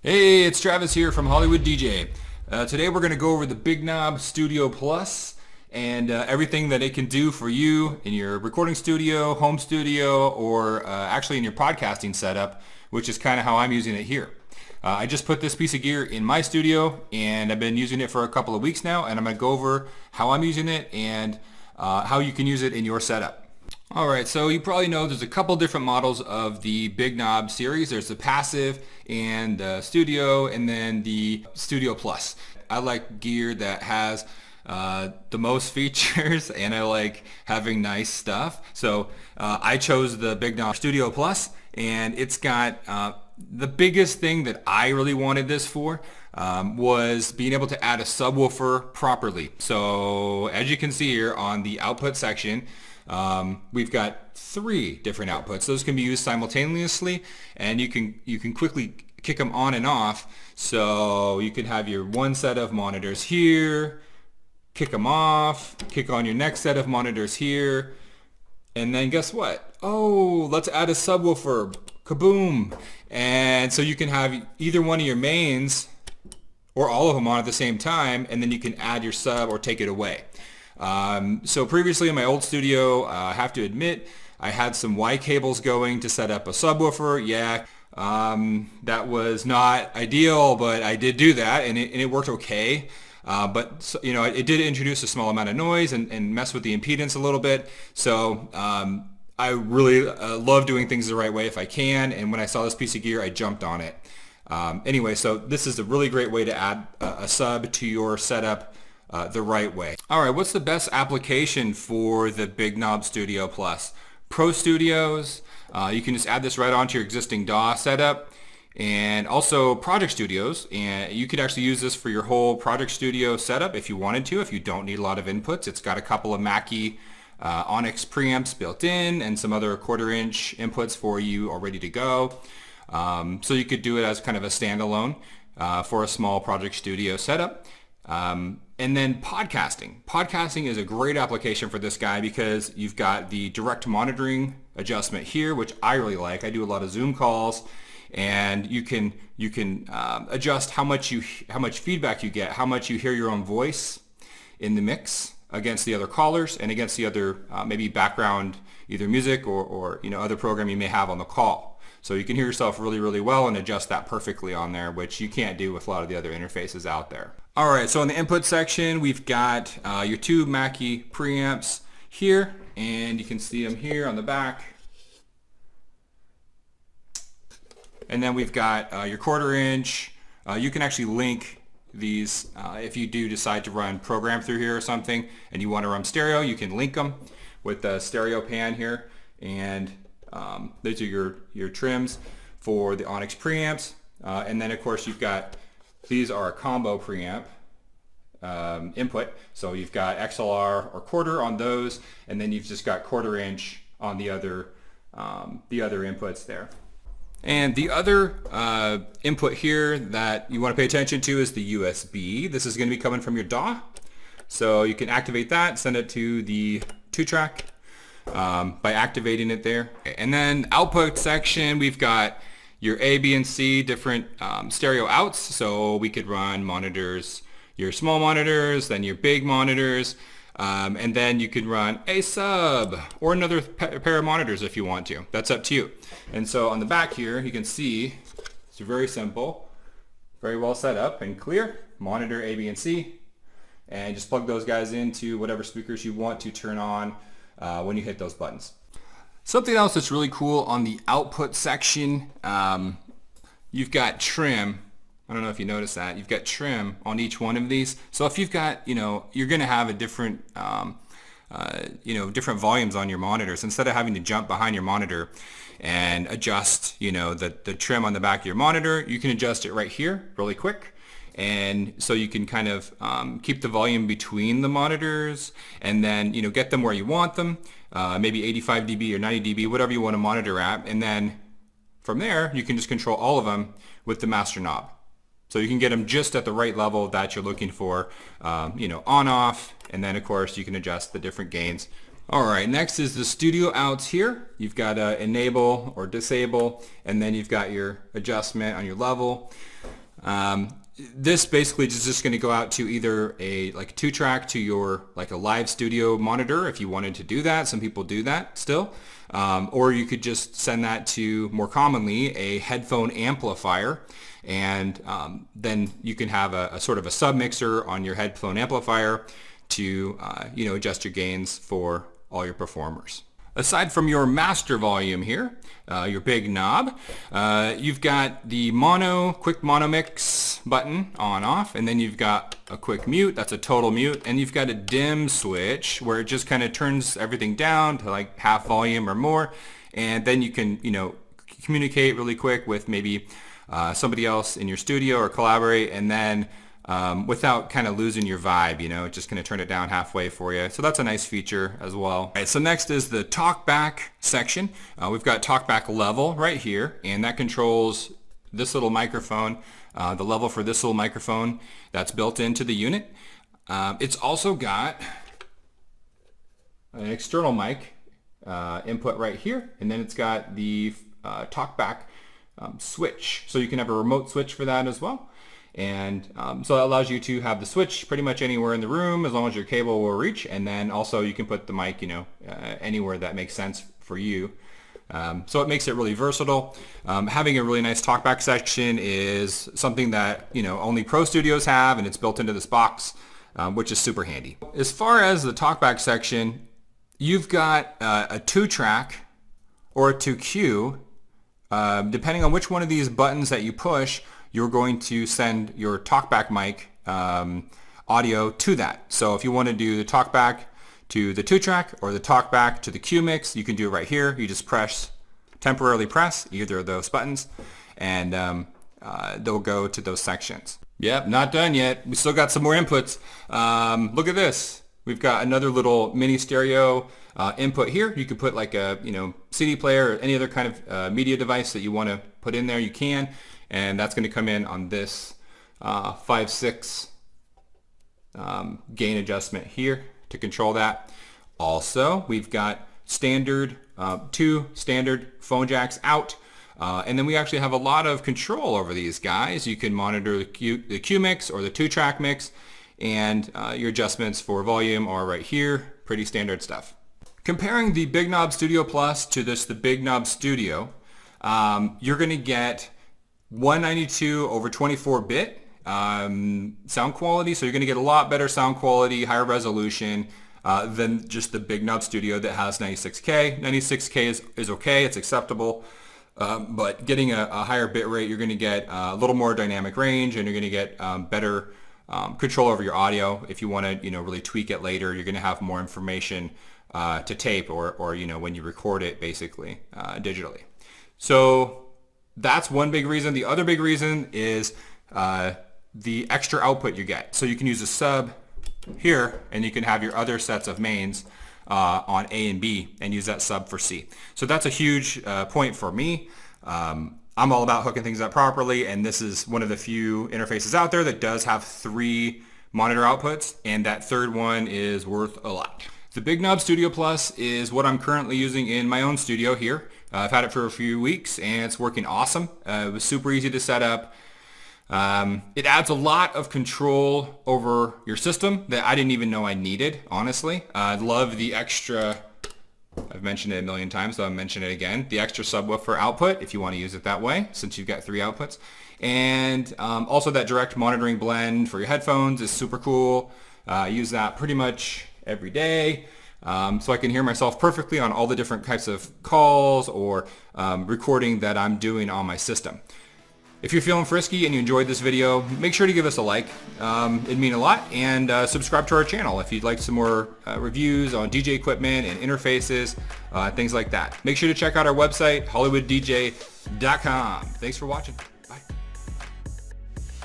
Hey, it's Travis here from Hollywood DJ. Today we're going to go over the Big Knob Studio Plus and everything that it can do for you in your recording studio, home studio, or actually in your podcasting setup, which is kind of how I'm using it here. I just put this piece of gear in my studio and I've been using it for a couple of weeks now, and I'm going to go over how I'm using it and how you can use it in your setup. Alright, so you probably know there's a couple different models of the Big Knob series. There's the Passive and the Studio, and then the Studio Plus. I like gear that has the most features, and I like having nice stuff. So I chose the Big Knob Studio Plus, and it's got the biggest thing that I really wanted this for was being able to add a subwoofer properly. So as you can see here on the output section, we've got 3 different outputs. Those can be used simultaneously, and you can quickly kick them on and off. So you can have your one set of monitors here, kick them off, kick on your next set of monitors here, and then guess what? Oh, let's add a subwoofer. Kaboom! And so you can have either one of your mains or all of them on at the same time, and then you can add your sub or take it away. So previously in my old studio, I have to admit, I had some Y cables going to set up a subwoofer. Yeah, that was not ideal, but I did do that, and it worked okay. But you know, it did introduce a small amount of noise and mess with the impedance a little bit. So I really love doing things the right way if I can, and when I saw this piece of gear, I jumped on it. Anyway, so this is a really great way to add a sub to your setup the right way. Alright, what's the best application for the Big Knob Studio Plus? Pro Studios, you can just add this right onto your existing DAW setup, and also Project Studios, and you could actually use this for your whole Project Studio setup if you wanted to, if you don't need a lot of inputs. It's got a couple of Mackie Onyx Preamps built in and some other 1/4 inch inputs for you all ready to go. So you could do it as kind of a standalone for a small Project Studio setup. And then podcasting. Podcasting is a great application for this guy because you've got the direct monitoring adjustment here, which I really like. I do a lot of Zoom calls, and you can adjust how much feedback you get, how much you hear your own voice in the mix against the other callers and against the other maybe background either music or you know, other program you may have on the call. So you can hear yourself really, really well and adjust that perfectly on there, which you can't do with a lot of the other interfaces out there. All right, so in the input section, we've got your 2 Mackie preamps here, and you can see them here on the back. And then we've got your 1/4 inch. You can actually link these if you do decide to run program through here or something, and you want to run stereo, you can link them with the stereo pan here, and those are your trims for the Onyx preamps, and then of course you've got, these are a combo preamp input, so you've got XLR or 1/4 on those, and then you've just got 1/4 inch on the other inputs there. And the other input here that you want to pay attention to is the USB. This is going to be coming from your DAW, so you can activate that, send it to the 2-track. By activating it there. And then output section, we've got your A, B, and C different stereo outs, so we could run monitors, your small monitors, then your big monitors, and then you could run a sub or another pair of monitors if you want to. That's up to you. And so on the back here, you can see it's very simple, very well set up and clear. Monitor A, B, and C, and just plug those guys into whatever speakers you want to turn on when you hit those buttons. Something else that's really cool on the output section, you've got trim. I don't know if you noticed that. You've got trim on each one of these. So if you've got, you know, you're going to have a different, you know, different volumes on your monitors. Instead of having to jump behind your monitor and adjust, you know, the trim on the back of your monitor, you can adjust it right here really quick. And so you can kind of keep the volume between the monitors, and then, you know, get them where you want them, maybe 85 dB or 90 dB, whatever you want to monitor at, and then from there you can just control all of them with the master knob. So you can get them just at the right level that you're looking for, you know, on, off, and then of course you can adjust the different gains. Alright, next is the studio outs here. You've got enable or disable, and then you've got your adjustment on your level. This basically is just going to go out to either a like 2-track to your like a live studio monitor if you wanted to do that. Some people do that still. Or you could just send that to, more commonly, a headphone amplifier, and then you can have a sort of a sub-mixer on your headphone amplifier to adjust your gains for all your performers. Aside from your master volume here, your big knob, you've got the quick mono mix button on off, and then you've got a quick mute, that's a total mute, and you've got a dim switch where it just kind of turns everything down to like half volume or more, and then you can communicate really quick with maybe somebody else in your studio or collaborate, and then without kind of losing your vibe, just going to turn it down halfway for you. So that's a nice feature as well. All right, so next is the Talkback section. We've got Talkback level right here, and that controls this little microphone, the level for this little microphone that's built into the unit. It's also got an external mic input right here, and then it's got the Talkback switch. So you can have a remote switch for that as well. And so that allows you to have the switch pretty much anywhere in the room as long as your cable will reach, and then also you can put the mic anywhere that makes sense for you. So it makes it really versatile. Having a really nice Talkback section is something that only pro studios have, and it's built into this box, which is super handy. As far as the Talkback section, you've got a 2-track or a 2Q. Depending on which one of these buttons that you push, you're going to send your Talkback mic audio to that. So if you want to do the Talkback to the 2-track or the Talkback to the Q mix, you can do it right here. You just temporarily press either of those buttons, and they'll go to those sections. Yep, not done yet. We still got some more inputs. Look at this. We've got another little mini stereo input here. You could put like a CD player or any other kind of media device that you want to put in there. You can. And that's going to come in on this 5/6 gain adjustment here to control that. Also, we've got two standard phone jacks out, and then we actually have a lot of control over these guys. You can monitor the Q mix or the 2-track mix, and your adjustments for volume are right here. Pretty standard stuff. Comparing the Big Knob Studio Plus to the Big Knob Studio, you're going to get 192/24-bit sound quality, so you're going to get a lot better sound quality, higher resolution than just the Big Knob Studio that has 96K. 96K is okay, it's acceptable, but getting a higher bit rate, you're going to get a little more dynamic range, and you're going to get better control over your audio. If you want to really tweak it later, you're going to have more information to tape or when you record it basically digitally. So that's one big reason. The other big reason is the extra output you get. So you can use a sub here, and you can have your other sets of mains on A and B and use that sub for C. So that's a huge point for me. I'm all about hooking things up properly, and this is one of the few interfaces out there that does have 3 monitor outputs, and that third one is worth a lot. The Big Knob Studio Plus is what I'm currently using in my own studio here. I've had it for a few weeks, and it's working awesome. It was super easy to set up. It adds a lot of control over your system that I didn't even know I needed, honestly. I love the extra, I've mentioned it a million times, so I'll mention it again, the extra subwoofer output, if you want to use it that way, since you've got 3 outputs. And also that direct monitoring blend for your headphones is super cool. I use that pretty much every day. So I can hear myself perfectly on all the different types of calls or recording that I'm doing on my system. If you're feeling frisky and you enjoyed this video, make sure to give us a like. It'd mean a lot. And subscribe to our channel if you'd like some more reviews on DJ equipment and interfaces, things like that. Make sure to check out our website, hollywooddj.com. Thanks for watching.